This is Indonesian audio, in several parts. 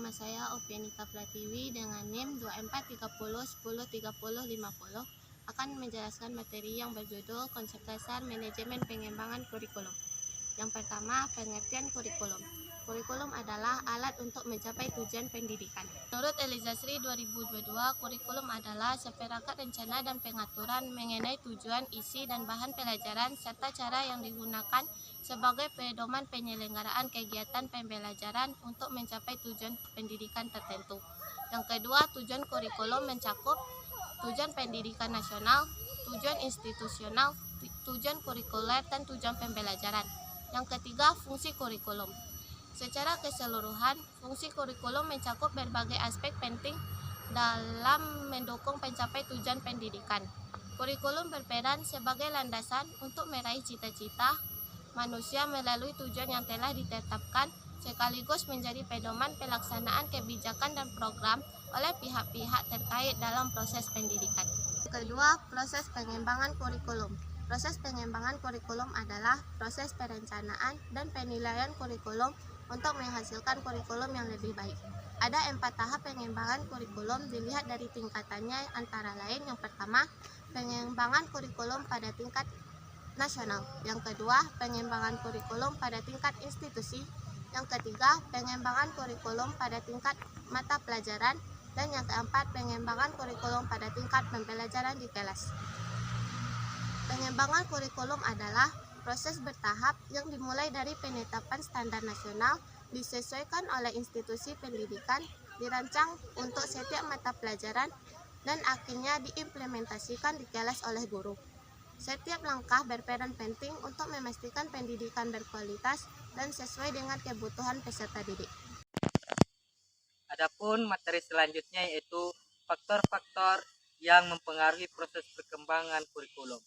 nama saya Opianita Pratiwi dengan NIM 2430103050 akan menjelaskan materi yang berjudul Konsep Dasar Manajemen Pengembangan Kurikulum. Yang pertama, pengertian kurikulum. Kurikulum adalah alat untuk mencapai tujuan pendidikan. Menurut Elizasri 2022, kurikulum adalah seperangkat rencana dan pengaturan mengenai tujuan, isi, dan bahan pelajaran serta cara yang digunakan sebagai pedoman penyelenggaraan kegiatan pembelajaran untuk mencapai tujuan pendidikan tertentu. Yang kedua, tujuan kurikulum mencakup tujuan pendidikan nasional, tujuan institusional, tujuan kurikuler, dan tujuan pembelajaran. Yang ketiga, fungsi kurikulum. Secara keseluruhan, fungsi kurikulum mencakup berbagai aspek penting dalam mendukung pencapaian tujuan pendidikan. Kurikulum berperan sebagai landasan untuk meraih cita-cita manusia melalui tujuan yang telah ditetapkan, sekaligus menjadi pedoman pelaksanaan kebijakan dan program oleh pihak-pihak terkait dalam proses pendidikan. Kedua, proses pengembangan kurikulum. Proses pengembangan kurikulum adalah proses perencanaan dan penilaian kurikulum untuk menghasilkan kurikulum yang lebih baik. Ada 4 tahap pengembangan kurikulum dilihat dari tingkatannya, antara lain yang pertama, pengembangan kurikulum pada tingkat nasional. Yang kedua, pengembangan kurikulum pada tingkat institusi. Yang ketiga, pengembangan kurikulum pada tingkat mata pelajaran. Dan yang keempat, pengembangan kurikulum pada tingkat pembelajaran di kelas. Pengembangan kurikulum adalah proses bertahap yang dimulai dari penetapan standar nasional, disesuaikan oleh institusi pendidikan, dirancang untuk setiap mata pelajaran, dan akhirnya diimplementasikan di kelas oleh guru. Setiap langkah berperan penting untuk memastikan pendidikan berkualitas dan sesuai dengan kebutuhan peserta didik. Adapun materi selanjutnya yaitu faktor-faktor yang mempengaruhi proses perkembangan kurikulum.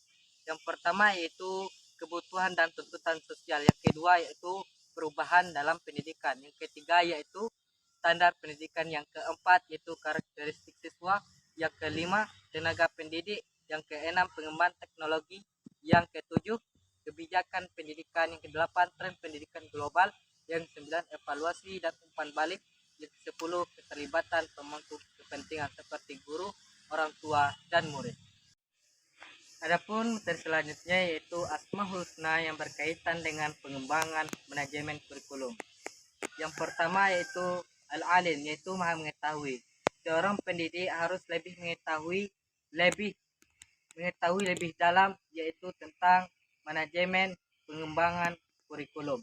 Yang pertama yaitu kebutuhan dan tuntutan sosial. Yang kedua yaitu perubahan dalam pendidikan. Yang ketiga yaitu standar pendidikan. Yang keempat yaitu karakteristik siswa. Yang kelima tenaga pendidik. Yang keenam pengembangan teknologi. Yang ketujuh kebijakan pendidikan. Yang kedelapan tren pendidikan global. Yang kesembilan evaluasi dan umpan balik. Yang ke-10 keterlibatan pemangku kepentingan seperti guru, orang tua, dan murid. Adapun materi selanjutnya yaitu Asmaul Husna yang berkaitan dengan pengembangan manajemen kurikulum. Yang pertama yaitu Al-Alim, yaitu maha mengetahui. Seorang pendidik harus lebih mengetahui lebih dalam yaitu tentang manajemen pengembangan kurikulum.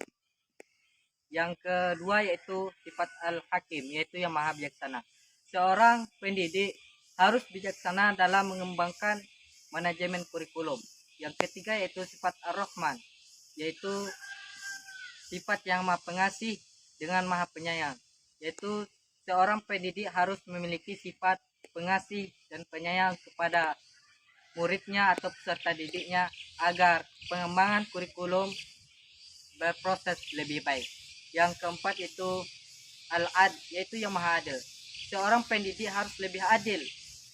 Yang kedua yaitu sifat Al-Hakim, yaitu yang maha bijaksana. Seorang pendidik harus bijaksana dalam mengembangkan manajemen kurikulum. Yang ketiga yaitu sifat Ar-Rahman, yaitu sifat yang maha pengasih dengan maha penyayang. Yaitu seorang pendidik harus memiliki sifat pengasih dan penyayang kepada muridnya atau peserta didiknya agar pengembangan kurikulum berproses lebih baik. Yang keempat itu Al-Ad, yaitu yang maha adil. Seorang pendidik harus lebih adil,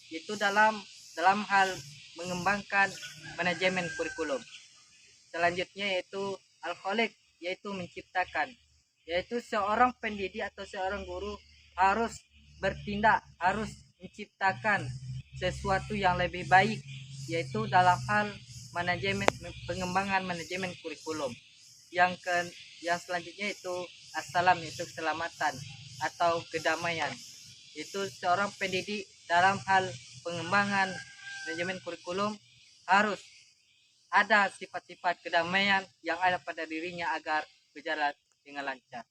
yaitu dalam hal mengembangkan manajemen kurikulum. Selanjutnya yaitu Al-Khaliq, yaitu menciptakan. Yaitu seorang pendidik atau seorang guru harus bertindak, harus menciptakan sesuatu yang lebih baik, yaitu dalam hal pengembangan manajemen kurikulum. Yang selanjutnya itu assalam, yaitu keselamatan atau kedamaian. Itu seorang pendidik dalam hal pengembangan manajemen kurikulum harus ada sifat-sifat kedamaian yang ada pada dirinya agar berjalan dengan lancar.